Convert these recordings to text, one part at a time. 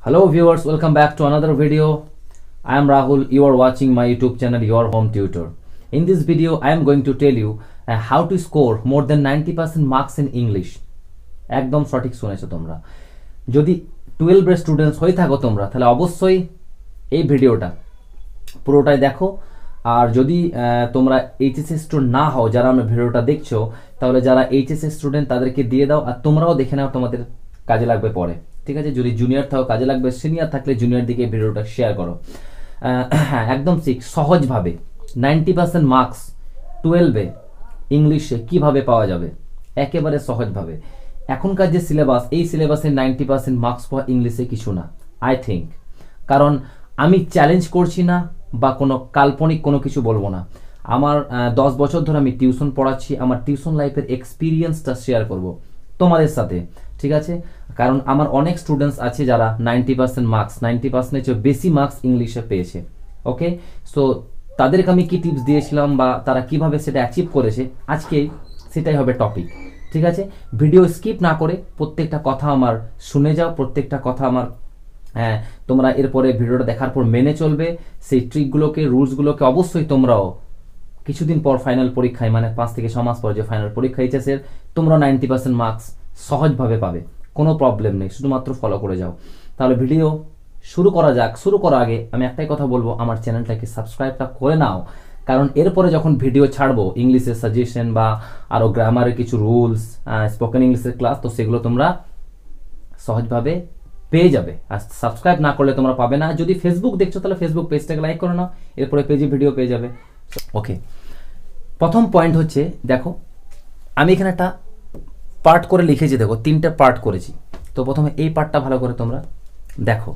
Hello viewers, welcome back to another video. I am Rahul. You are watching my YouTube channel Your Home Tutor. In this video I am going to tell you how to score more than 90% marks in English. একদম সঠিক শুনেছো তোমরা। যদি 12 এর students হয়ে থাকো তোমরা তাহলে অবশ্যই এই ভিডিওটা পুরোটাই দেখো। আর যদি তোমরা এইচএসসি স্টুডেন্ট না হও, যারা আমার ভিডিওটা দেখছো, তাহলে যারা এইচএসসি স্টুডেন্ট তাদেরকে দিয়ে দাও আর তোমরাও দেখে নাও, তোমাদের কাজে লাগবে পরে। ঠিক আছে, যদি জুনিয়র থাকো কাজে লাগবে, সিনিয়র থাকলে জুনিয়র দিকে ভিডিওটা শেয়ার করো। হ্যাঁ, একদম ঠিক সহজভাবে 90% মার্কস 12-এ ইংলিশে কিভাবে পাওয়া যাবে, একেবারে সহজভাবে। এখনকার যে সিলেবাস, এই সিলেবাসে 90% মার্কস পাওয়া ইংলিশে কিছু না, আই থিঙ্ক। কারণ আমি চ্যালেঞ্জ করছি না বা কোনো কাল্পনিক কোনো কিছু বলবো না। আমার 10 বছর ধরে আমি টিউশন পড়াচ্ছি, আমার টিউশন লাইফের এক্সপিরিয়েন্সটা শেয়ার করব তোমাদের সাথে। ঠিক আছে, কারণ আমার অনেক স্টুডেন্টস আছে যারা 90% মার্কস, 90% চেয়ে বেশি মার্কস ইংলিশে পেয়েছে। ওকে, সো তাদেরকে আমি কি টিপস দিয়েছিলাম বা তারা কিভাবে সেটা অ্যাচিভ করেছে, আজকে সেটাই হবে টপিক। ঠিক আছে, ভিডিও স্কিপ না করে প্রত্যেকটা কথা আমার শুনে যাও, প্রত্যেকটা কথা আমার তোমরা এরপরে ভিডিওটা দেখার পর মেনে চলবে। সেই ট্রিকগুলোকে, রুলসগুলোকে অবশ্যই তোমরাও কিছুদিন পর ফাইনাল পরীক্ষায়, মানে 5 থেকে 6 মাস পর যে ফাইনাল পরীক্ষা এইচএসের, তোমরা 90% মার্কস সহজভাবে পাবে, কোনো প্রবলেম নেই, শুধুমাত্র ফলো করে যাও। তাহলে ভিডিও শুরু করা যাক। শুরু করার আগে আমি একটাই কথা বলবো, আমার চ্যানেলটাকে সাবস্ক্রাইবটা করে নাও। কারণ এরপরে যখন ভিডিও ছাড়বো ইংলিশের সাজেশন বা আরও গ্রামারের কিছু রুলস, স্পোকেন ইংলিশের ক্লাস, তো সেগুলো তোমরা সহজভাবে পেয়ে যাবে। আর সাবস্ক্রাইব না করলে তোমরা পাবে না। যদি ফেসবুক দেখছো তাহলে ফেসবুক পেজটাকে লাইক করে নাও, এরপরে পেজে ভিডিও পেয়ে যাবে। ওকে, প্রথম পয়েন্ট হচ্ছে, দেখো আমি এখানে একটা পার্ট করে লিখেছি, দেখো 3টে পার্ট করেছি। তো প্রথমে এই পার্টটা ভালো করে তোমরা দেখো।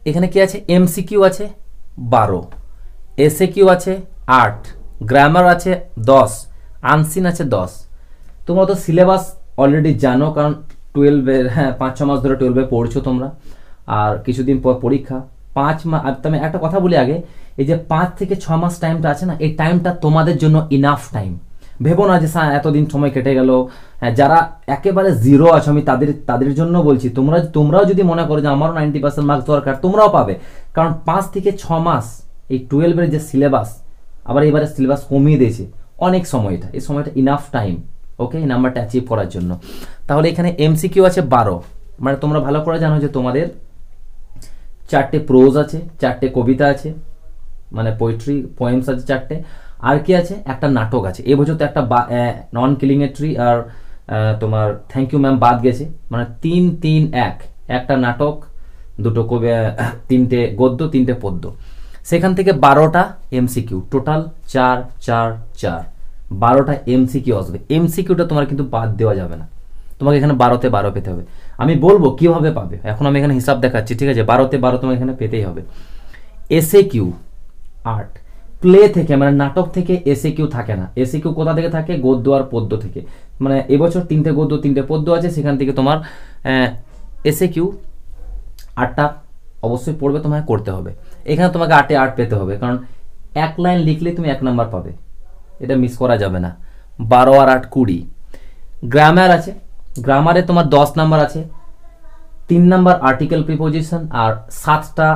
এখানে কি আছে? এমসিকিউ আছে 12, এসএকিউ আছে 8, গ্রামার আছে 10, আনসিন আছে 10। তোমরা তো সিলেবাস অলরেডি জানো, কারণ 12-এর 5-6 মাস ধরে 12-এ পড়ছো তোমরা, আর কিছুদিন পর পরীক্ষা। 5 মাস, আমি একটা কথা বলি আগে, এই যে 5 থেকে 6 মাস টাইমটা আছে না, এই টাইমটা তোমাদের জন্য ইনাফ টাইম। ভেবো না যে এতদিন সময় কেটে গেল। যারা একেবারে জিরো আছো, আমি তাদের জন্য বলছি, তোমরাও যদি মনে করো যে আমারও 90% মার্কস দরকার, তোমরাও পাবে। কারণ 5 থেকে 6 মাস এই 12-এর যে সিলেবাস, আবার এবারে সিলেবাস কমিয়ে দিয়েছে অনেক সময়টা, এই সময়টা ইনাফ টাইম। ওকে, এই নাম্বারটা অ্যাচিভ করার জন্য। তাহলে এখানে এমসিকিউ আছে 12, মানে তোমরা ভালো করে জানো যে তোমাদের 4টে প্রোজ আছে, 4টে কবিতা আছে, মানে পোয়েট্রি পোয়েমস আছে 4টে, আর কি আছে? একটা নাটক আছে। এবছর তো একটা নন কিলিংয়েট্রি আর তোমার থ্যাংক ইউ ম্যাম বাদ গেছে, মানে 3-3-1, একটা নাটক, 2টো কবি, 3টে গদ্য, 3টে পদ্য। সেখান থেকে 12টা এমসিকিউ, টোটাল 4-4-4, 12টা এমসিকিউ আসবে। এমসিকিউটা তোমার কিন্তু বাদ দেওয়া যাবে না, তোমাকে এখানে 12তে 12 পেতে হবে। আমি বলবো কিভাবে পাবে, এখন আমি এখানে হিসাব দেখাচ্ছি। ঠিক আছে, 12তে 12 তোমাকে এখানে পেতেই হবে। এসএকিউ 8, প্লে থেকে, মানে নাটক থেকে এসএকিউ থাকে না। এসএকিউ কোথা থেকে থাকে? গদ্য আর পদ্য থেকে। মানে এবছর 3টে গদ্য 3টে পদ্য আছে, সেখান থেকে তোমার এসএকিউ 8টা অবশ্যই পড়বে, তোমাকে করতে হবে। এখানে তোমাকে 8-এ 8 পেতে হবে, কারণ 1 লাইন লিখলে তুমি 1 নাম্বার পাবে, এটা মিস করা যাবে না। 12 আর 8 20। গ্রামার আছে, গ্রামারে তোমার 10 নাম্বার আছে, 3 নাম্বার আর্টিকেল প্রিপোজিশন, আর 7টা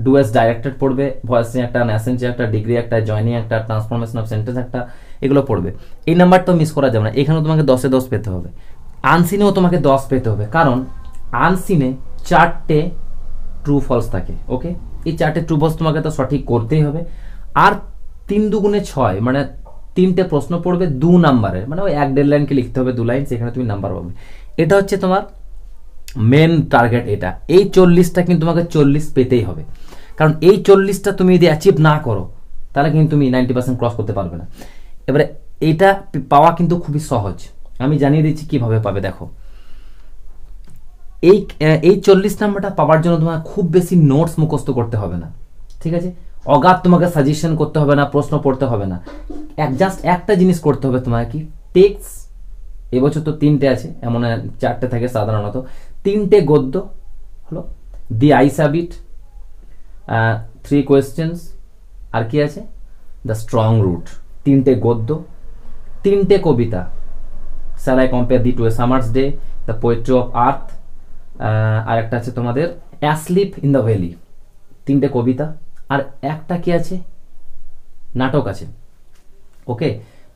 ডুয়েস ডাইরেক্টেড পড়বে, ভয়েসিং একটা, ন্যাসেন্সি একটা, ডিগ্রি একটা, জয়নিং একটা, ট্রান্সফরমেশন অফ সেন্টেন্স একটা, এগুলো পড়বে। এই নাম্বারটাও মিস করা যাবে না। এখানেও তোমাকে 10-এ 10 পেতে হবে। আনসিনেও তোমাকে 10 পেতে হবে, কারণ আনসিনে 4টে ট্রু ফলস থাকে। ওকে, এই 4টে ট্রু ফলস তোমাকে তো সঠিক করতেই হবে। আর 3 দুগুণে 6, মানে 3টে প্রশ্ন পড়বে 2 নাম্বারের, মানে ওই 1-1.5 লাইনকে লিখতে হবে 2 লাইন, সেখানে তুমি নাম্বার পাবে। এটা হচ্ছে তোমার মেন টার্গেট। এটা এই 40টা কিন্তু তোমাকে 40 পেতেই হবে, কারণ এই 40টা তুমি যদি অ্যাচিভ না করো তাহলে কিন্তু তুমি 90% ক্রস করতে পারবে না। এবারে এইটা পাওয়া কিন্তু খুবই সহজ, আমি জানিয়ে দিচ্ছি কিভাবে পাবে। দেখো, এই 40 নাম্বারটা পাওয়ার জন্য তোমাকে খুব বেশি নোটস মুখস্থ করতে হবে না। ঠিক আছে, অগাধ তোমাকে সাজেশন করতে হবে না, প্রশ্ন পড়তে হবে না। জাস্ট একটা জিনিস করতে হবে তোমাকে, কি? টেক্সট। এবছর তো 3টে আছে, এমন 4টে থাকে সাধারণত। 3টে গদ্য হলো, দি আইস হ্যাবিট, 3 কোয়েশ্চেন্স, আর কি আছে? The strong root. 3টে গদ্য, 3টে কবিতা, shall I compare thee to a summer's day, the poetry of earth, আর একটা আছে তোমাদের অ্যাসলিপ ইন দ্য ভ্যালি, 3টে কবিতা, আর একটা কি আছে নাটক আছে। ওকে,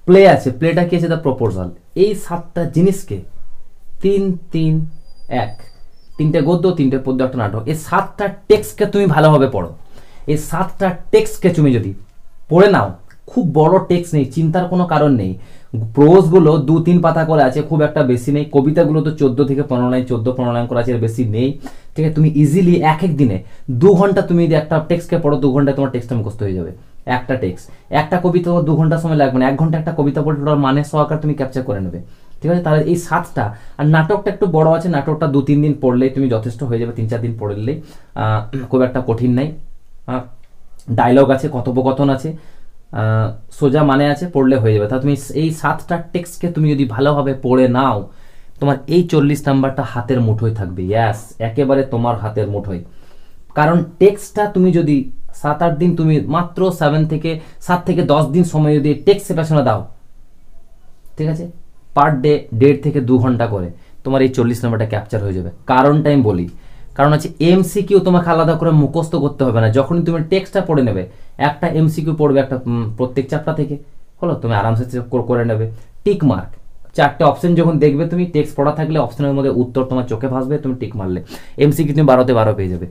প্লে আছে, প্লেটা কি আছে দ্য প্রপোজাল। এই 7টা জিনিসকে 3 3 1, 3টে গদ্য 3টে পদ্য একটা নাটক, এই 7টা টেক্সটকে তুমি ভালোভাবে পড়ো। এই 7টা টেক্সটকে তুমি যদি পড়ে নাও, খুব বড় টেক্সট নেই, চিন্তার কোনো কারণ নেই। প্রোজগুলো 2-3 পাতা করে আছে, খুব একটা বেশি নেই। কবিতাগুলো তো 14 থেকে 15 লাইন, 14-15 লাইন করে আছে, এর বেশি নেই। ঠিক আছে, তুমি ইজিলি এক দিনে 2 ঘন্টা তুমি যদি একটা টেক্সটকে পড়ো, 2 ঘন্টায় তোমার টেক্সটটা মুখস্থ হয়ে যাবে। একটা টেক্সট, একটা কবিতা 2 ঘন্টা সময় লাগবে না, 1 ঘন্টা একটা কবিতা পড়ে ওটার মানে সহকারে তুমি ক্যাপচার করে নেবে। ঠিক আছে, তাহলে এই 7টা। আর নাটকটা একটু বড় আছে, নাটকটা 2-3 দিন পড়লেই তুমি যথেষ্ট হয়ে যাবে, 3-4 দিন পড়লেই, খুব একটা কঠিন নাই। ডায়লগ আছে, কথোপকথন আছে, সোজা মানে আছে, পড়লে হয়ে যাবে। তাহলে তুমি এই 7টা টেক্সটকে তুমি যদি ভালোভাবে পড়ে নাও, তোমার এই 40 নাম্বারটা হাতের মুঠোয় থাকবে। ইয়াস, একেবারে তোমার হাতের মুঠোয়। কারণ টেক্সটটা তুমি যদি 7-8 দিন, তুমি মাত্র 7 থেকে 10 দিন সময় যদি টেক্সটের পেছনে দাও, ঠিক আছে, পার ডে 1.5 থেকে 2 ঘন্টা করে, তোমার এই 40 নাম্বারটা ক্যাপচার হয়ে যাবে। কারণটা আমি বলি, কারণ হচ্ছে এমসিকিউ তোমাকে আলাদা করে মুখস্থ করতে হবে না। যখনই তুমি টেক্সটটা পড়ে নেবে, একটা এমসিকিউ পড়বে একটা প্রত্যেক চ্যাপ্টার থেকে, হলো, তুমি আরামসে করে নেবে। টিক মার্ক, 4টে অপশন যখন দেখবে তুমি, টেক্সট পড়া থাকলে অপশনের মধ্যে উত্তর তোমার চোখে ভাসবে, তুমি টিক মারলে এমসিকিউ তুমি 12তে 12 পেয়ে যাবে।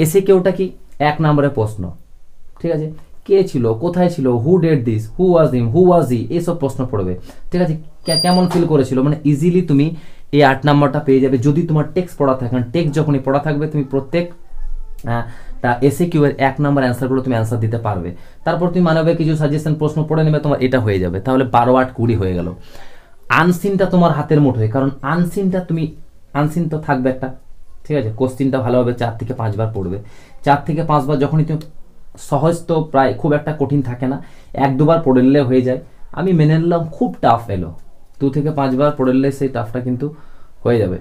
এসএ কিউটা কি? 1 নম্বরের প্রশ্ন। ঠিক আছে, কে ছিল, কোথায় ছিল, হু ডেড দিস, হু ওয়াজ হিম, হু ওয়াজ হি, এইসব প্রশ্ন পড়বে। ঠিক আছে, কেমন ফিল করেছিল, মানে ইজিলি তুমি এই 8 নম্বরটা পেয়ে যাবে যদি তোমার টেক্সট পড়া থাকে। কারণ টেক্সট যখনই পড়া থাকবে, তুমি প্রত্যেক তা এসে কিউ এর 1 নম্বর অ্যান্সারগুলো তুমি অ্যান্সার দিতে পারবে। তারপর তুমি মানবে কিছু সাজেশন প্রশ্ন পড়ে নেবে, তোমার এটা হয়ে যাবে। তাহলে 12 8 20 হয়ে গেল। আনসিনটা তোমার হাতের মুঠোয়, কারণ আনসিন তো থাকবে একটা। ঠিক আছে, কোশ্চিনটা ভালোভাবে 4 থেকে 5 বার পড়বে। 4 থেকে 5 বার যখনই তুমি, সহজ তো প্রায় খুব একটা কঠিন থাকে না, 1-2 বার পড়ে নিলে হয়ে যায়। আমি মেনে নিলাম খুব টাফ এলো, 2 থেকে 5 বার পড়ে নিলে সেই টাফটা কিন্তু হয়ে যাবে।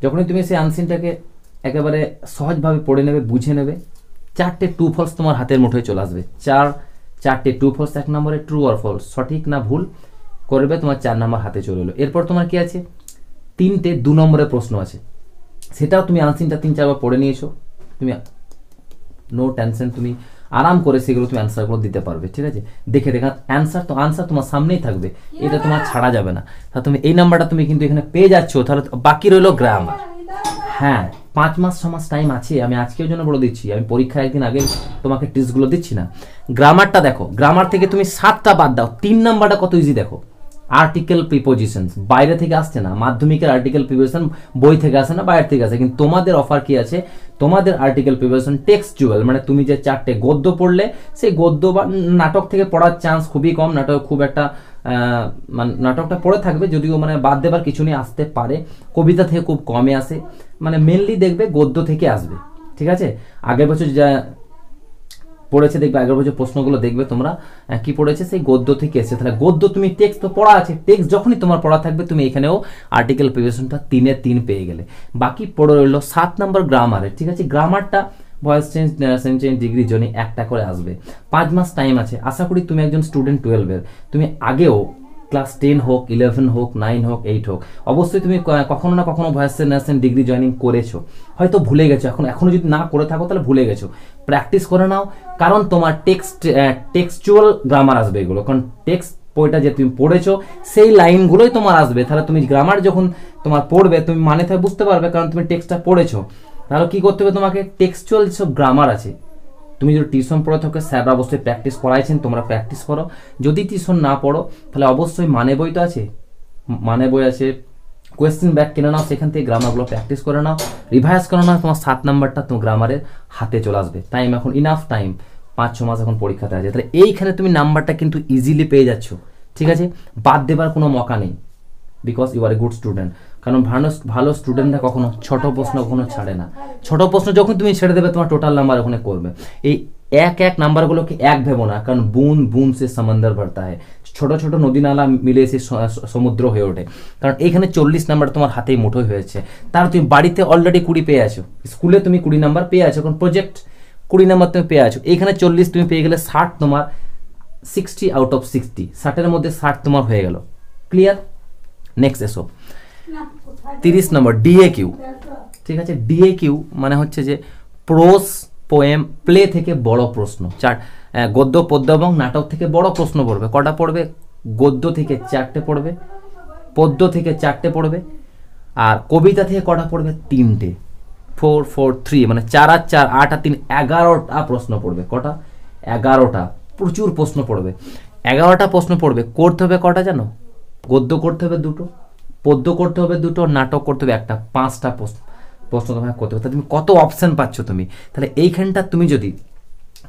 যখনই তুমি সেই আনসিনটাকে একেবারে সহজভাবে পড়ে নেবে, বুঝে নেবে, 4টে ট্রু ফলস তোমার হাতের মুঠোয় চলে আসবে। 4টে ট্রু ফলস, 1 নম্বরে ট্রু আর ফলস, সঠিক না ভুল করবে, তোমার 4 নম্বর হাতে চলে এলো। এরপর তোমার কি আছে, 3টে 2 নম্বরের প্রশ্ন আছে, সেটাও তুমি আনসিনটা 3-4 বার পড়ে নিয়েছো, তুমি নো টেনশন, তুমি আরাম করে সেগুলো তুমি অ্যান্সারগুলো দিতে পারবে। ঠিক আছে, দেখে আনসার তোমার সামনেই থাকবে, এটা তোমার ছাড়া যাবে না। তাহলে তুমি এই নাম্বারটা তুমি কিন্তু এখানে পেয়ে যাচ্ছ। তাহলে বাকি রইল গ্রামার। হ্যাঁ, 5 মাস 6 মাস টাইম আছে, আমি আজকের জন্য বলে দিচ্ছি, আমি পরীক্ষা একদিন আগে তোমাকে টিপসগুলো দিচ্ছি না। গ্রামারটা দেখো, গ্রামার থেকে তুমি 7টা বাদ দাও, 3 নাম্বারটা কত ইজি দেখো। আর্টিকেল প্রিপোজিশনস বাইরে থেকে আসছে না, মাধ্যমিকের আর্টিকেল প্রিপোজিশন বই থেকে আসে না, বাইরে থেকে আসে। কিন্তু তোমাদের অফার কি আছে, তোমাদের আর্টিকেল প্রিপোজিশন টেক্সচুয়াল, মানে তুমি যে 4টে গদ্য পড়লে, সেই গদ্য বা নাটক থেকে পড়ার চান্স খুবই কম। নাটক খুব একটা নাটকটা পড়ে থাকবে, যদিও মানে বাদ দেবার কিছু নেই, আসতে পারে। কবিতা থেকে খুব কমে আসে, মানে মেনলি দেখবে গদ্য থেকে আসবে। ঠিক আছে, আগের বছর যা পড়েছে দেখবে, আগের বছর প্রশ্নগুলো দেখবে তোমরা কি পড়েছে, সেই গদ্য থেকে এসেছে। তাহলে গদ্য তুমি টেক্সট তো পড়া আছে, টেক্সট যখনই তোমার পড়া থাকবে, তুমি এখানেও আর্টিকেল প্রিপোজিশনটা 3-এ 3 পেয়ে গেলে। বাকি পড়ে রইল 7 নম্বর গ্রামারের। ঠিক আছে, গ্রামারটা voice change, sentence change, degree জনি একটা করে আসবে। 5 মাস টাইম আছে। আশা করি তুমি একজন স্টুডেন্ট 12-এর, তুমি আগেও ক্লাস 10 হোক, 11 হোক, 9 হোক, 8 হোক, অবশ্যই তুমি কখনো না কখনো ভয়েস চেঞ্জ ডিগ্রি জয়েনিং করেছো, হয়তো ভুলে গেছো। এখনো যদি না করে থাকো তাহলে ভুলে গেছো, প্র্যাকটিস করে নাও। কারণ তোমার টেক্সচুয়াল গ্রামার আসবে এগুলো, কারণ টেক্সট বইটা যে তুমি পড়েছো সেই লাইনগুলোই তোমার আসবে। তাহলে তুমি গ্রামার যখন তোমার পড়বে, তুমি মানে থেকে বুঝতে পারবে, কারণ তুমি টেক্সটটা পড়েছো। তাহলে কি করতে হবে, তোমাকে টেক্সচুয়াল যেসব গ্রামার আছে, তুমি যদি টিউশন পড়ে থাকো, স্যাররা অবশ্যই প্র্যাকটিস করাইছেন, তোমরা প্র্যাকটিস করো। যদি টিউশন না পড়ো, তাহলে অবশ্যই মানে বই তো আছে, মানে বই আছে, কোয়েশ্চেন ব্যাক কিনে নাও, সেখান থেকে গ্রামারগুলো প্র্যাকটিস করে নাও, রিভাইজ করে নাও, তোমার 7 নাম্বারটা তোমার গ্রামারের হাতে চলে আসবে। টাইম এখন ইনাফ টাইম, 5-6 মাস এখন পরীক্ষাতে আছে। তাহলে এইখানে তুমি নাম্বারটা কিন্তু ইজিলি পেয়ে যাচ্ছ। ঠিক আছে, বাদ দেবার কোনো মকা নেই, because you are a good student. কারণ ভালো স্টুডেন্টরা কখনো ছোট প্রশ্ন কখনো ছাড়ে না। ছোট প্রশ্ন যখন তুমি ছেড়ে দেবে, তোমার টোটাল নাম্বার ওখানে করবে। এই এক নাম্বারগুলোকে এক ভেবো না, কারণ বুন বুন সে সমন্দর ভরতা হয়, ছোট ছোট নদী নালা মিলে সে সমুদ্র হয়ে ওঠে। কারণ এইখানে 40 নাম্বার তোমার হাতেই মুঠোই হয়েছে। তার তুমি বাড়িতে অলরেডি 20 পেয়ে আছো, স্কুলে তুমি 20 নাম্বার পেয়ে আছো, কারণ প্রজেক্ট 20 নাম্বার তুমি পেয়ে আছো। এইখানে 40 তুমি পেয়ে গেলে 60 তোমার, 60 আউট অফ 60, 60-এর মধ্যে 60 তোমার হয়ে গেল। ক্লিয়ার? নেক্সট এসো। 30 নম্বর ডিএ কিউ, ঠিক আছে। ডিএ কিউ মানে হচ্ছে যে প্রোস, পোয়েম, প্লে থেকে বড় প্রশ্ন, গদ্য, পদ্য এবং নাটক থেকে বড় প্রশ্ন পড়বে। কটা পড়বে? গদ্য থেকে 4টে পড়বে, পদ্য থেকে 4টে পড়বে, আর কবিতা থেকে কটা পড়বে? 3টে। 4 4 3 মানে 4 আর 4 8 আর 3 11টা প্রশ্ন পড়বে। কটা? 11টা। প্রচুর প্রশ্ন পড়বে। 11টা প্রশ্ন পড়বে। করতে হবে কটা জানো? গদ্য করতে হবে 2টো, পদ্য করতে হবে 2টো, নাটক করতে হবে 1টা। 5টা প্রশ্ন তোমাকে করতে হবে। তাহলে তুমি কত অপশন পাচ্ছ তুমি? তাহলে এইখানটা তুমি যদি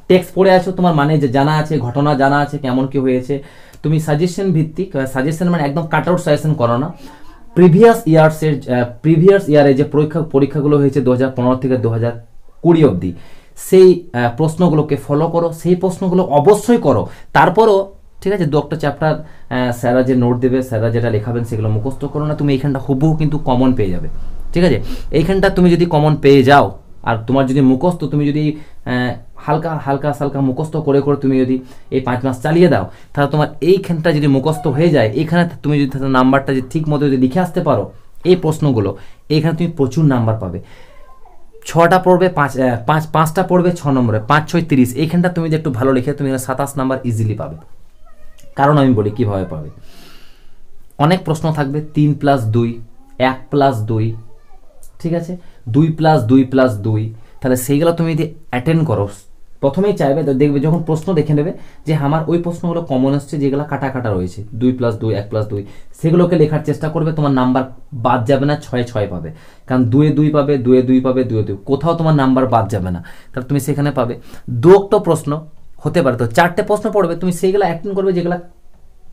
টেক্সট পড়ে আছো, তোমার মানে যে জানা আছে, ঘটনা জানা আছে, কেমন কি হয়েছে, তুমি সাজেশন ভিত্তিক, সাজেশন মানে একদম কাট আউট সাজেশন করো না, প্রিভিয়াস ইয়ারে যে পরীক্ষাগুলো হয়েছে 2015 থেকে 2020 অবধি, সেই প্রশ্নগুলোকে ফলো করো, সেই প্রশ্নগুলো অবশ্যই করো। তারপরও ঠিক আছে, 2-একটা চ্যাপ্টার স্যাররা যে নোট দেবে, স্যাররা যেটা লেখাবেন সেগুলো মুখস্থ করো না, তুমি এইখানটা হুবহু কিন্তু কমন পেয়ে যাবে। ঠিক আছে, এইখানটা তুমি যদি কমন পেয়ে যাও, আর তোমার যদি মুখস্থ, তুমি যদি হালকা মুখস্থ করে তুমি যদি এই 5 মাস চালিয়ে দাও, তাহলে তোমার এইখানটা যদি মুখস্থ হয়ে যায়, এইখানে তুমি যদি নাম্বারটা যদি ঠিক মতো যদি লিখে আসতে পারো এই প্রশ্নগুলো, এইখানে তুমি প্রচুর নাম্বার পাবে। 6টা পড়বে, 5টা পড়বে 6 নম্বরে, 5 6 30। এইখানটা তুমি যদি একটু ভালো লিখে তুমি 27 নাম্বার ইজিলি পাবে। কারণ আমি বলি কিভাবে পাবে। অনেক প্রশ্ন থাকবে 3 + 2, 1 + 2, ঠিক আছে, 2 + 2 + 2। তাহলে সেইগুলো তুমি যদি অ্যাটেন্ড করো, প্রথমেই চাইবে দেখবে যখন প্রশ্ন দেখে নেবে যে আমার ওই প্রশ্নগুলো কমন আসছে, যেগুলো কাটা রয়েছে 2 + 2, 1 + 2, সেগুলোকে লেখার চেষ্টা করবে। তোমার নাম্বার বাদ যাবে না, 6 পাবে। কারণ 2 2 পাবে, 2 2 পাবে, 2 2, কোথাও তোমার নাম্বার বাদ যাবে না। তাহলে তুমি সেখানে পাবে। 2-একটা প্রশ্ন হতে পারে, তো 4টে প্রশ্ন পড়বে, তুমি সেইগুলো অ্যাটেন্ড করবে যেগুলো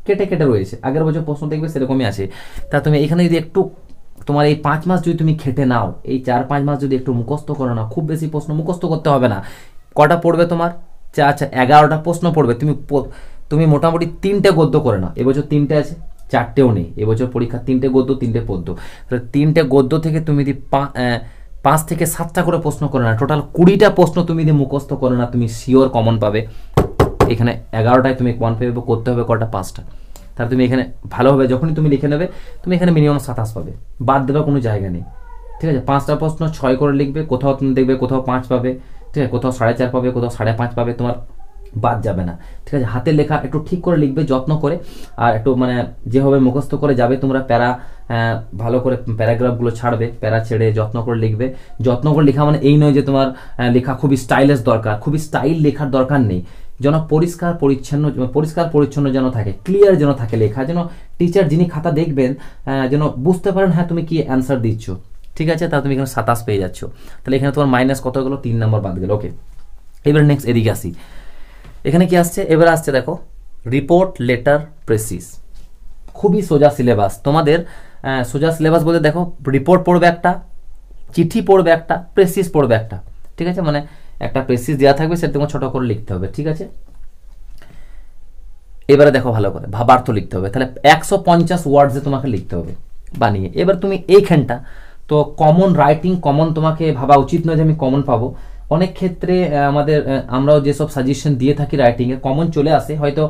কেটে রয়েছে। আগের বছর প্রশ্ন দেখবে সেরকমই আছে। তা তুমি এখানে যদি একটু তোমার এই 5 মাস যদি তুমি খেটে নাও, এই 4-5 মাস যদি একটু মুখস্থ করো না, খুব বেশি প্রশ্ন মুখস্থ করতে হবে না। কটা পড়বে তোমার? আচ্ছা 11টা প্রশ্ন পড়বে। তুমি মোটামুটি 3টে গদ্য করে নাও। এবছর 3টে আছে, 4টেও নেই এবছর পরীক্ষা। 3টে গদ্য, 3টে পদ্য। তাহলে 3টে গদ্য থেকে তুমি যদি 5 থেকে 7টা করে প্রশ্ন করে না, টোটাল 20টা প্রশ্ন তুমি যদি মুখস্থ করে না, তুমি শিওর কমন পাবে। এখানে 11টায় তুমি কমন পেবে। করতে হবে কটা? 5টা। তাহলে তুমি এখানে ভালোভাবে যখনই তুমি লিখে নেবে, তুমি এখানে মিনিমাম 27 পাবে, বাদ দেওয়ার কোনো জায়গা নেই। ঠিক আছে, 5টা প্রশ্ন 6 করে লিখবে, কোথাও তুমি দেখবে কোথাও 5 পাবে, ঠিক আছে, কোথাও 4.5 পাবে, কোথাও 5.5 পাবে, তোমার বাদ যাবে না। ঠিক আছে, হাতের লেখা একটু ঠিক করে লিখবে, যত্ন করে, আর একটু মানে যেভাবে মুখস্থ করে যাবে তোমরা, প্যারা ভালো করে প্যারাগ্রাফগুলো ছাড়বে, প্যারা ছেড়ে যত্ন করে লিখবে। যত্ন করে লেখা মানে এই নয় যে তোমার লেখা খুবই স্টাইলিশ দরকার, খুবই স্টাইল লেখার দরকার নেই। যেন পরিষ্কার পরিচ্ছন্ন যেন থাকে, ক্লিয়ার যেন থাকে লেখা, যেন টিচার যিনি খাতা দেখবেন যেন বুঝতে পারেন হ্যাঁ তুমি কি অ্যান্সার দিচ্ছ। ঠিক আছে, তা তুমি এখানে 27 পেয়ে যাচ্ছ। তাহলে এখানে তোমার মাইনাস কত গেলো? 3 নম্বর বাদ গেল। ওকে, এবার নেক্সট এদিকে আসি। এখানে কি আসছে? এবার আসছে দেখো রিপোর্ট, লেটার, প্রেসিস। খুবই সোজা সিলেবাস তোমাদের। সোজা সিলেবাস বলতে দেখো রিপোর্ট পড়বে একটা, চিঠি পড়বে একটা, প্রেসিস পড়বে একটা। ঠিক আছে, মানে একটা প্রেসিস দেওয়া থাকবে, সেটা তোমার ছোট করে লিখতে হবে। ঠিক আছে, এবারে দেখো ভালো করে ভাবার্থ লিখতে হবে। তাহলে 150 ওয়ার্ডসে তোমাকে লিখতে হবে বানিয়ে। এবার তুমি এইখানটা তো কমন রাইটিং, কমন তোমাকে ভাবা উচিত নয় যে আমি কমন পাবো। অনেক ক্ষেত্রে আমরাও যেসব সাজেশন দিয়ে থাকি রাইটিংয়ে, কমন চলে আসে। হয়তো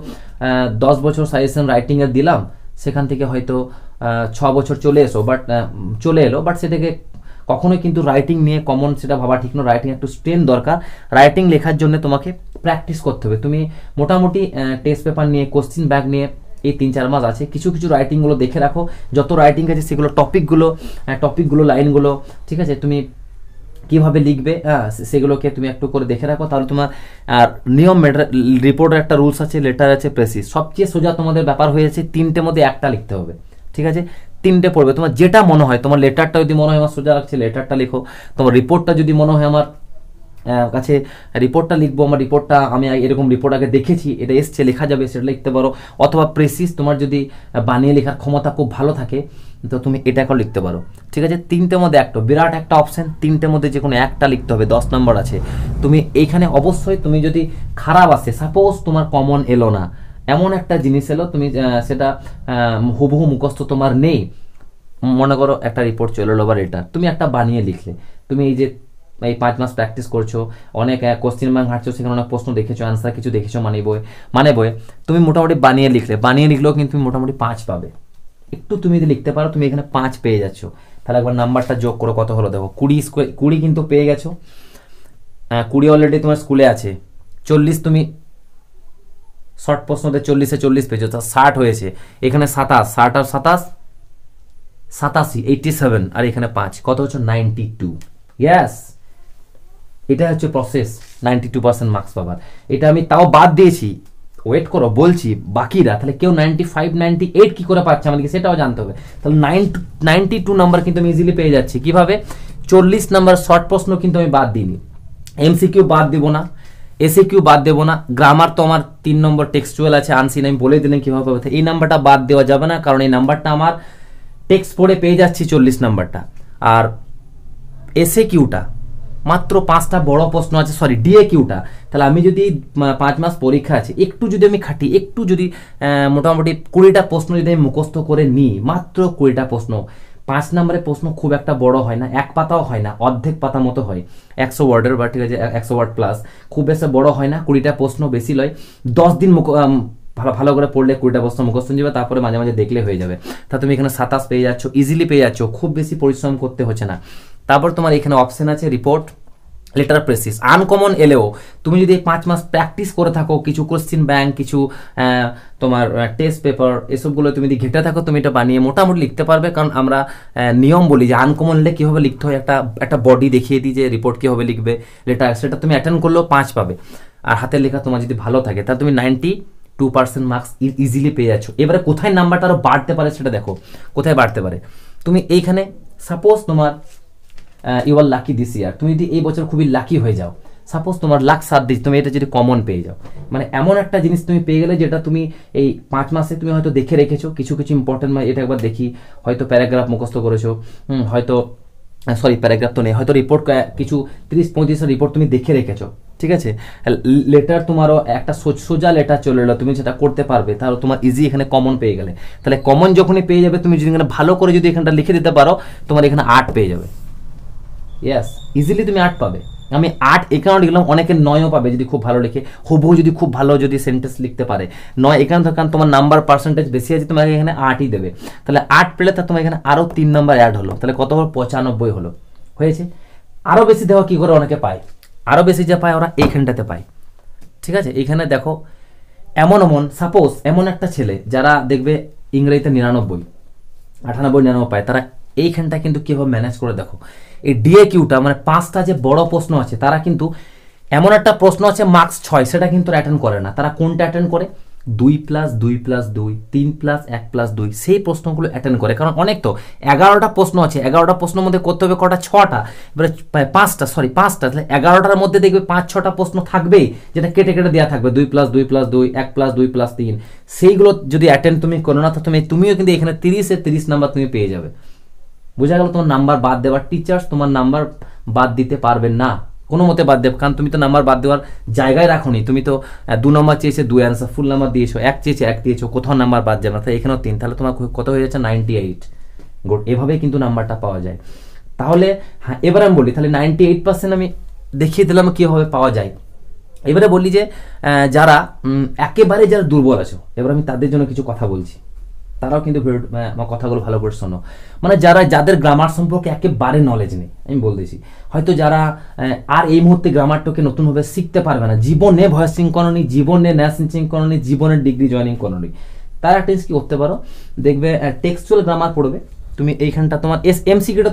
10 বছর সাজেশন রাইটিংয়ের দিলাম, সেখান থেকে হয়তো 6 বছর চলে এলো, বাট সেটাকে কখনোই কিন্তু রাইটিং নিয়ে কমন সেটা ভাবা ঠিক নয়। রাইটিং একটু স্ট্রেন দরকার। রাইটিং লেখার জন্য তোমাকে প্র্যাকটিস করতে হবে। তুমি মোটামুটি টেস্ট পেপার নিয়ে, কোশ্চিন ব্যাগ নিয়ে এই 3-4 মাস আছে, কিছু রাইটিংগুলো দেখে রাখো। যত রাইটিং আছে সেগুলো টপিকগুলো লাইনগুলো, ঠিক আছে, তুমি কিভাবে লিখবে সেগুলোকে তুমি একটু করে দেখে রাখো। তাহলে তোমার আর নিয়ম রিপোর্টের একটা রুলস আছে, লেটার আছে, প্রেসিস। সবচেয়ে সোজা তোমাদের ব্যাপার হয়েছে 3টের মধ্যে একটা লিখতে হবে। ঠিক আছে, 3টে পড়বে। তোমার যেটা মনে হয়, তোমার লেটারটা যদি মনে হয় আমার সোজা লাগছে, লেটারটা লিখো। তোমার রিপোর্টটা যদি মনে হয় আমার কাছে রিপোর্টটা লিখবো, আমার রিপোর্টটা আমি এরকম রিপোর্ট আগে দেখেছি, এটা এসছে, লেখা যাবে, সেটা লিখতে পারো। অথবা প্রেসিস, তোমার যদি বানিয়ে লেখার ক্ষমতা খুব ভালো থাকে তো তুমি এটাকেও লিখতে পারো। ঠিক আছে, 3টের মধ্যে একটা, বিরাট একটা অপশন। 3টের মধ্যে যে কোনো একটা লিখতে হবে, 10 নম্বর আছে। তুমি এইখানে অবশ্যই, তুমি যদি খারাপ আসে, সাপোজ তোমার কমন এলো না, এমন একটা জিনিস এলো, তুমি সেটা হুবহু মুখস্থ তোমার নেই, মনে করো একটা রিপোর্ট চলে এলো বা লেটার, তুমি একটা বানিয়ে লিখলে। তুমি এই যে এই 5 মাস প্র্যাকটিস করছো, অনেক কোশ্চেন ব্যাংক ঘাটছো, সেখানে অনেক প্রশ্ন দেখেছো, অ্যান্সার কিছু দেখেছো মানে বই তুমি মোটামুটি বানিয়ে লিখলেও কিন্তু তুমি মোটামুটি 5 পাবে। একটু তুমি যদি লিখতে পারো, তুমি এখানে 5 পেয়ে যাচ্ছ। তাহলে একবার নাম্বারটা যোগ করো, কত হলো দেখো 20 কিন্তু পেয়ে গেছো। 20 অলরেডি তোমার স্কুলে আছে। 40 তুমি শর্ট প্রশ্নতে 40-এ 40 পেয়েছো, তা 60 হয়েছে। এখানে 27, 60 আর 27 87, 87, আর এখানে 5, কত হচ্ছে 92। ইয়াস, এটা হচ্ছে প্রসেস 92% মার্কস পাবার। এটা আমি তাও বাদ দিয়েছি, ওয়েট করো বলছি। বাকিরা তাহলে কেউ 95, 98 কি করে পাচ্ছে আমাদেরকে সেটাও জানতে হবে। তাহলে 92 নাম্বার কিন্তু আমি ইজিলি পেয়ে যাচ্ছি। কিভাবে? 40 নাম্বার শর্ট প্রশ্ন কিন্তু আমি বাদ দিইনি, এমসিকিউ বাদ দেবো না, এসএকিউ বাদ দেবো না, গ্রামার তো আমার 3 নম্বর টেক্সচুয়াল আছে আনসিন, আমি বলে দিলেন কিভাবে পাবে। এই নাম্বারটা বাদ দেওয়া যাবে না, কারণ এই নাম্বারটা আমার টেক্সট পড়ে পেয়ে যাচ্ছি 40 নাম্বারটা। আর এসএকিউটা মাত্র 5টা বড় প্রশ্ন আছে, সরি ডিএকিউটা। তাহলে আমি যদি 5 মাস পরীক্ষা আছে, একটু যদি আমি খাটি, একটু যদি মোটামুটি 20টা প্রশ্ন যদি আমি মুখস্থ করে নিই, মাত্র 20টা প্রশ্ন, 5 নম্বরের প্রশ্ন খুব একটা বড় হয় না, 1 পাতাও হয় না, অর্ধেক পাতা মতো হয়, 100 ওয়ার্ডের বা ঠিক আছে 100 ওয়ার্ড প্লাস, খুব বেশি বড় হয় না, 20টা প্রশ্ন বেশি লয়। 10 দিন ভালো করে পড়লে 20টা প্রশ্ন মুখস্থ যাবে, তারপরে মাঝে মাঝে দেখলে হয়ে যাবে। তা তুমি এখানে 27 পেয়ে যাচ্ছ, ইজিলি পেয়ে যাচ্ছ, খুব বেশি পরিশ্রম করতে হচ্ছে না। তারপর তোমার এখানে অপশন আছে রিপোর্ট, লেটার প্রেসিস। আনকমন এলেও তুমি যদি 5 মাস প্র্যাকটিস করে থাকো, কিছু কোশ্চিন ব্যাংক, কিছু তোমার টেস্ট পেপার, এসবগুলো তুমি যদি ঘেটে থাকো, তুমি এটা বানিয়ে মোটামুটি লিখতে পারবে। কারণ আমরা নিয়ম বলি যে আনকমন এলে কীভাবে লিখতে হয়, একটা বডি দেখিয়ে দিই যে রিপোর্ট কীভাবে লিখবে, লেটার, সেটা তুমি অ্যাটেন্ড করলেও 5 পাবে। আর হাতের লেখা তোমার যদি ভালো থাকে তাহলে তুমি 92% মার্কস ইজিলি পেয়ে যাচ্ছ। এবারে কোথায় নাম্বারটা আরও বাড়তে পারে সেটা দেখো, কোথায় বাড়তে পারে। তুমি এইখানে সাপোজ তোমার you are lucky this year, তুমি যদি এই বছর খুবই লাকি হয়ে যাও, সাপোজ তোমার লাখ 7 দিস, তুমি এটা যদি কমন পেয়ে যাও, মানে এমন একটা জিনিস তুমি পেয়ে গেলে যেটা তুমি এই 5 মাসে তুমি হয়তো দেখে রেখেছো, কিছু কিছু ইম্পর্টেন্ট, মানে এটা একবার দেখি, হয়তো প্যারাগ্রাফ মুখস্থ করেছো, হয়তো সরি প্যারাগ্রাফ তো নেই, হয়তো রিপোর্ট কিছু 30-35 রিপোর্ট তুমি দেখে রেখেছো, ঠিক আছে। লেটার তোমারও একটা সোজা লেটার চলে এলো, তুমি সেটা করতে পারবে, তাহলে তোমার ইজি এখানে কমন পেয়ে গেলে। তাহলে কমন যখনই পেয়ে যাবে, তুমি যদি এখানে ভালো করে যদি এখানটা লিখে দিতে পারো, তোমার এখানে 8 পেয়ে যাবে। ইয়েস, ইজিলি তুমি 8 পাবে। আমি 8 এখানে লিখলাম, অনেকে 9ও পাবে যদি খুব ভালো লিখে, হুবহু যদি খুব ভালো যদি সেন্টেন্স লিখতে পারে। 9 এখানে কারণ তোমার নাম্বার পার্সেন্টেজ বেশি আছে, তোমাকে এখানে 8ই দেবে। তাহলে 8 পেলে তা তোমার এখানে আরও 3 নাম্বার অ্যাড হলো, তাহলে কত হলো 95 হলো, হয়েছে। আরও বেশি দেওয়া কী করে অনেকে পায়, আরও বেশি যা পায় ওরা এইখানটাতে পায়, ঠিক আছে। এখানে দেখো এমন সাপোজ এমন একটা ছেলে যারা দেখবে ইংরেজিতে 99, 98, 99 পায়, তারা এইখানটা কিন্তু কীভাবে ম্যানেজ করে দেখো। এই ডিএকিউটা মানে 5টা যে বড় প্রশ্ন আছে, তারা কিন্তু এমন একটা প্রশ্ন আছে মার্কস 6, সেটা কিন্তু অ্যাটেন্ড করে না। তারা কোনটা অ্যাটেন্ড করে? 2+2+2, 3+1+2, সেই প্রশ্নগুলো অ্যাটেন্ড করে। কারণ অনেক তো 11টা প্রশ্ন আছে, 11টা প্রশ্নের মধ্যে করতে হবে কটা? 6টা, এবারে 5টা, তাহলে 11টার মধ্যে দেখবে 5-6টা প্রশ্ন থাকবেই যেটা কেটে কেটে দেওয়া থাকবে, 2+2+2, 1+2+3, সেইগুলো যদি অ্যাটেন্ড তুমি করো না, তো তুমিও কিন্তু এখানে 30-এ 30 নাম্বার তুমি পেয়ে যাবে। বোঝা গেল? তোমার নাম্বার বাদ দেওয়ার টিচার্স তোমার নাম্বার বাদ দিতে পারবেন না, কোনো মতে বাদ দেবে, কারণ তুমি তো নাম্বার বাদ দেওয়ার জায়গায় রাখোনি। তুমি তো 2 নম্বর চেয়েছে 2 অ্যান্সার, ফুল নাম্বার দিয়েছো, 1 চেয়েছে 1 দিয়েছো, কোথাও নাম্বার বাদ যাবে না। তাহলে এখানেও 3, তাহলে তোমার কত হয়ে যাচ্ছে? 98। গুড, এভাবেই কিন্তু নাম্বারটা পাওয়া যায়। তাহলে হ্যাঁ, এবার আমি বলি, তাহলে 98% আমি দেখিয়ে দিলাম কীভাবে পাওয়া যায়। এবারে বলি যে যারা একেবারে যারা দুর্বল আছো, এবার আমি তাদের জন্য কিছু কথা বলছি, তারাও কিন্তু আমার কথাগুলো ভালো করে শোনো। মানে যাদের গ্রামার সম্পর্কে একেবারে নলেজ নেই, আমি বলতেছি, হয়তো যারা আর এই মুহূর্তে গ্রামারটাকে নতুনভাবে শিখতে পারবে না, জীবনে ভয়েসিং করনি, জীবনে ন্যাসিং করনি, জীবনে ডিগ্রি জয়েনিং করনি, তারা টেন্স কি করতে পারো, দেখবে টেক্সচুয়াল গ্রামার পড়বে তুমি। এইখানটা তোমার এমসিকিউটা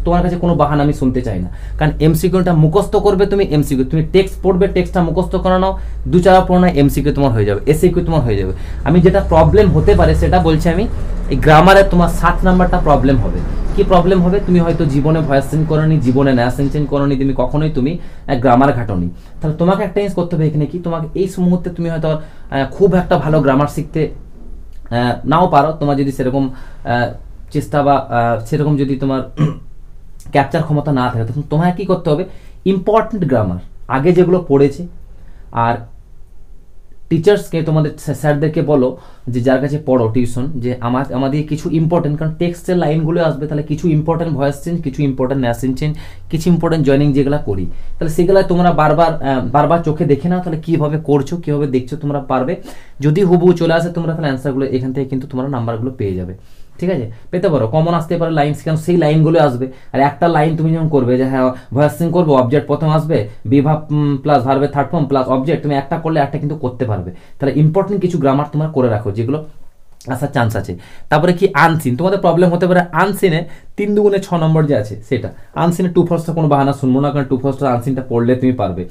তোমার কাছে কোনো বাহানা আমি শুনতে চাই না, কারণ এমসিকিউটা মুখস্থ করবে তুমি। এমসিকিউ তুমি টেক্সট পড়বে, টেক্সটটা মুখস্থ করে নাও, 2-4 পড়ো না, এমসিকিউ তোমার হয়ে যাবে, এসএকিউ তোমার হয়ে যাবে। আমি যেটা প্রবলেম হতে পারে সেটা বলছি, আমি এই গ্রামারে তোমার 7 নাম্বারটা প্রবলেম হবে। কি প্রবলেম হবে? তুমি হয়তো জীবনে ভয়েস চেঞ্জ করনি, জীবনে ন্যাসিং চেঞ্জ করনি, তুমি কখনোই তুমি গ্রামার ঘাটোনি। তাহলে তোমাকে একটা জিনিস করতে হবে এখানে কি, তোমাকে এই মুহূর্তে তুমি হয়তো খুব একটা ভালো গ্রামার শিখতে নাও পারো, তোমার যদি সেরকম চেষ্টা বা সেরকম যদি তোমার ক্যাপচার ক্ষমতা না থাকে, তখন তোমায় কি করতে হবে, ইম্পর্টেন্ট গ্রামার আগে যেগুলো পড়েছে, আর টিচার্সকে তোমাদের স্যারদেরকে বলো যে যার কাছে পড়ো টিউশন, যে আমাদের কিছু ইম্পর্টেন্ট, কারণ টেক্সটের লাইনগুলো আসবে, তাহলে কিছু ইম্পর্টেন্ট ভয়েস চেঞ্জ, কিছু ইম্পর্টেন্ট ন্যাসিং চেঞ্জ, কিছু ইম্পর্টেন্ট জয়েনিং যেগুলো করি, তাহলে সেগুলো তোমরা বারবার চোখে দেখে নাও, তাহলে কীভাবে করছো, কীভাবে দেখছো তোমরা পারবে। যদি হুবহু চলে আসে তোমরা, তাহলে অ্যান্সারগুলো এখান থেকে কিন্তু তোমরা নাম্বারগুলো পেয়ে যাবে। ঠিক আছে, পেতে পারো। কমন আসতে পারে লাইন, কেন সেই লাইনগুলো আসবে। আর একটা লাইন তুমি যখন করবে যে হ্যাঁ ভয়েসিং করবো, অবজেক্ট প্রথম আসবে, বিভাব প্লাস ভার্বের থার্ড ফর্ম প্লাস অবজেক্ট, তুমি একটা করলে একটা কিন্তু করতে পারবে। তাহলে ইম্পর্টেন্ট কিছু গ্রামার তোমার করে রাখো যেগুলো আসার চান্স আছে। তারপরে কি আনসিন, তোমাদের প্রবলেম হতে পারে আনসিনে 3 দুগুণে 6 নম্বর যে আছে সেটা। আনসিনে টু ফার্স্টটা কোনো বাহানা শুনবো না, কারণ টু ফার্স্টটা আনসিনটা পড়লে তুমি পারবে।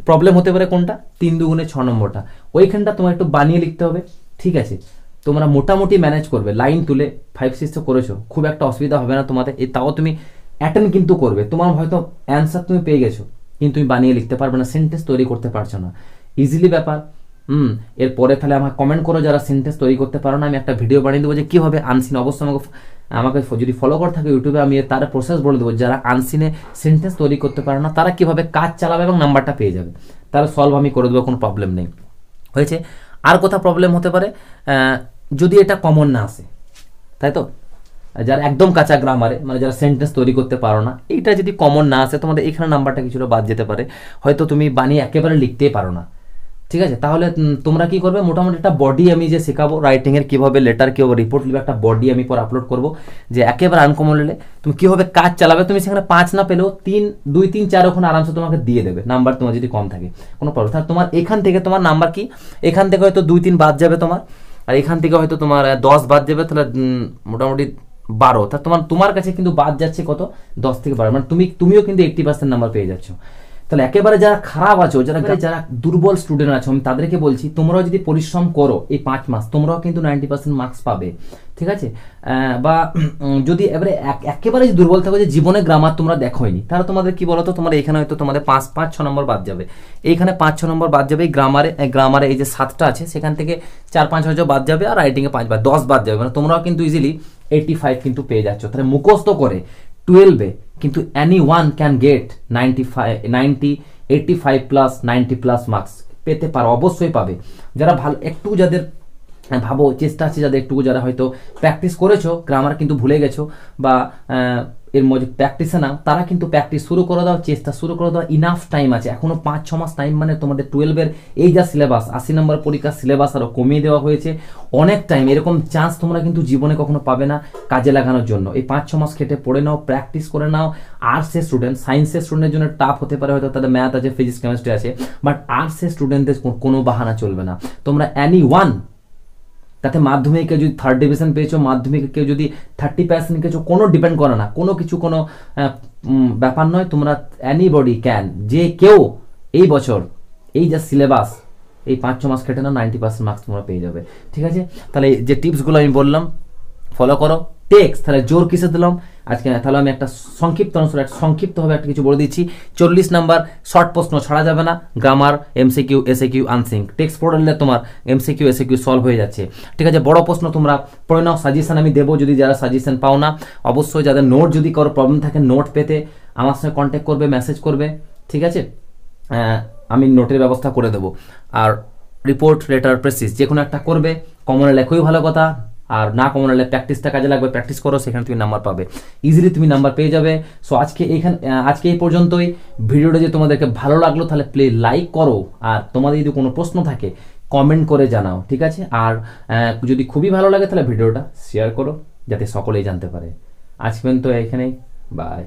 প্রবলেম হতে পারে কোনটা, 3 দুগুণে 6 নম্বরটা, ওইখানটা তোমার একটু বানিয়ে লিখতে হবে। ঠিক আছে, তোমরা মোটামুটি ম্যানেজ করবে, লাইন তুলে 5-6 তো করেছো, খুব একটা অসুবিধা হবে না তোমাদের। তাও তুমি অ্যাটেন্ড কিন্তু করবে। তোমার হয়তো অ্যান্সার তুমি পেয়ে গেছো, কিন্তু তুমি বানিয়ে লিখতে পারবে না, সেন্টেন্স তৈরি করতে পারছো না। ইজিলি ব্যাপার। এরপরে তাহলে আমাকে কমেন্ট করো যারা সেন্টেন্স তৈরি করতে পারো না, আমি একটা ভিডিও বানিয়ে দেবো যে কীভাবে আনসিন। অবশ্যই আমাকে যদি ফলো করে থাকে ইউটিউবে, আমি তার প্রসেস বলে দেবো। যারা আনসিনে সেন্টেন্স তৈরি করতে পারো না তারা কীভাবে কাজ চালাবে এবং নাম্বারটা পেয়ে যাবে, তারা সলভ আমি করে দেবো, কোনো প্রবলেম নেই। হয়েছে। আর কোথাও প্রবলেম হতে পারে যদি এটা কমন না আসে, তাই তো, যারা একদম কাঁচা গ্রামারে, মানে যারা সেন্টেন্স তৈরি করতে পারো না, এইটা যদি কমন না আসে তোমাদের এখানে নাম্বারটা কিছুটা বাদ যেতে পারে। হয়তো তুমি বানিয়ে একেবারে লিখতেই পারো না। ঠিক আছে, তাহলে তোমরা কি করবে, মোটামুটি একটা বডি আমি যে শেখাবো রাইটিংয়ের, কীভাবে লেটার, কীভাবে রিপোর্ট লিখবে, একটা বডি আমি পর আপলোড করবো, যে একেবারে আনকমন নিলে তুমি কীভাবে কাজ চালাবে। তুমি সেখানে 5 না পেলেও 2, 3, 4 ওখানে আরামসে তোমাকে দিয়ে দেবে নাম্বার, তোমার যদি কম থাকে কোনো প্রবলেম। তাহলে তোমার এখান থেকে তোমার নাম্বার কি, এখান থেকে হয়তো 2, 3 বাদ যাবে তোমার, আর এখান থেকে হয়তো তোমার 10 বাদ যাবে, তাহলে মোটামুটি 12। তা তোমার কাছে কিন্তু বাদ যাচ্ছে কত, 10 থেকে 12, মানে তুমিও কিন্তু 80% নাম্বার পেয়ে যাচ্ছ। তাহলে একেবারে যারা খারাপ আছো, যারা দুর্বল স্টুডেন্ট আছো, আমি তাদেরকে বলছি তোমরাও যদি পরিশ্রম করো এই 5 মাস, তোমরাও কিন্তু 90% মার্কস পাবে। ঠিক আছে, বা যদি এবারে একেবারে দুর্বল থাকো, যে জীবনে গ্রামার তোমরা দেখোইনি, তাহলে তোমাদের কি বলতো, তোমার এখানে হয়তো তোমাদের 5-6 নম্বর বাদ যাবে, এইখানে 5-6 নম্বর বাদ যাবে। গ্রামারে এই যে 7টা আছে সেখান থেকে 4-5 হয়তো বাদ যাবে, আর রাইটিংয়ে 5 বা 10 বাদ যাবে। মানে তোমরাও কিন্তু ইজিলি 85 কিন্তু পেয়ে যাচ্ছ। তাহলে মুখস্থ করে 12-এ কিন্তু anyone can get 90, 85 plus 90 plus marks পেতে পারো, অবশ্যই পাবে। যারা ভালো একটু, যাদের ভাবো চেষ্টা আছে, যাদের একটু, যারা হয়তো প্র্যাকটিস করেছো গ্রামার কিন্তু ভুলে গেছো, বা এর মধ্যে প্র্যাকটিসে নাও, তারা কিন্তু প্র্যাকটিস শুরু করে দাও, চেষ্টা শুরু করে দাও। ইনাফ টাইম আছে, এখনো 5-6 মাস টাইম, মানে তোমাদের 12-এর এই যা সিলেবাস, 80 নম্বর পরীক্ষার সিলেবাস আরও কমিয়ে দেওয়া হয়েছে, অনেক টাইম। এরকম চান্স তোমরা কিন্তু জীবনে কখনো পাবে না কাজে লাগানোর জন্য। এই 5-6 মাস খেটে পড়ে নাও, প্র্যাকটিস করে নাও। আর্টসের স্টুডেন্ট, সায়েন্সের স্টুডেন্টের জন্য টাফ হতে পারে, হয়তো তাদের ম্যাথ আছে, ফিজিক্স, কেমিস্ট্রি আছে, বাট আর্টসের স্টুডেন্টদের কোনো বাহানা চলবে না। তোমরা anyone, তাতে মাধ্যমিকে যদি 3rd ডিভিশন পেয়েছো, মাধ্যমিকে কেউ যদি 30% পেয়েছো, কোনো ডিপেন্ড করে না, কোনো কিছু, কোনো ব্যাপার নয়। তোমরা এনিবডি ক্যান, যে কেউ এই বছর এই যা সিলেবাস, এই 5-6 মাস কেটে নাও, 90% মার্কস তোমরা পেয়ে যাবে। ঠিক আছে, তাহলে যে টিপসগুলো আমি বললাম ফলো করো। টেক্সট, তাহলে জোর কিসে দিলাম আজকে, তাহলে আমি একটা সংক্ষিপ্তভাবে একটা কিছু বলে দিচ্ছি। 40 নাম্বার শর্ট প্রশ্ন ছাড়া যাবে না, গ্রামার, এমসিকিউ, এসএকিউ, আনসিং। টেক্সট পড়লে তোমার এমসিকিউ, এসএকিউ সলভ হয়ে যাচ্ছে। ঠিক আছে, বড় প্রশ্ন তোমরা পড়ে নাও, সাজেশন আমি দেবো, যদি যারা সাজেশন পাও না, অবশ্যই যাদের নোট যদি কারো প্রবলেম থাকে, নোট পেতে আমার সঙ্গে কন্ট্যাক্ট করবে, মেসেজ করবে। ঠিক আছে, আমি নোটের ব্যবস্থা করে দেবো। আর রিপোর্ট, লেটার, প্রেসিস যে কোনো একটা করবে, কমনে লেখোই ভালো কথা, আর না কমন হলে প্র্যাকটিসটা কাজে লাগবে, প্র্যাকটিস করো, সেখানে তুমি নাম্বার পাবে, ইজিলি তুমি নাম্বার পেয়ে যাবে। সো আজকে এই পর্যন্তই। ভিডিওটা যদি তোমাদেরকে ভালো লাগলো তাহলে প্লিজ লাইক করো, আর তোমাদের যদি কোনো প্রশ্ন থাকে কমেন্ট করে জানাও। ঠিক আছে, আর যদি খুবই ভালো লাগে তাহলে ভিডিওটা শেয়ার করো, যাতে সকলেই জানতে পারে। আজ পর্যন্ত এখানেই, বাই।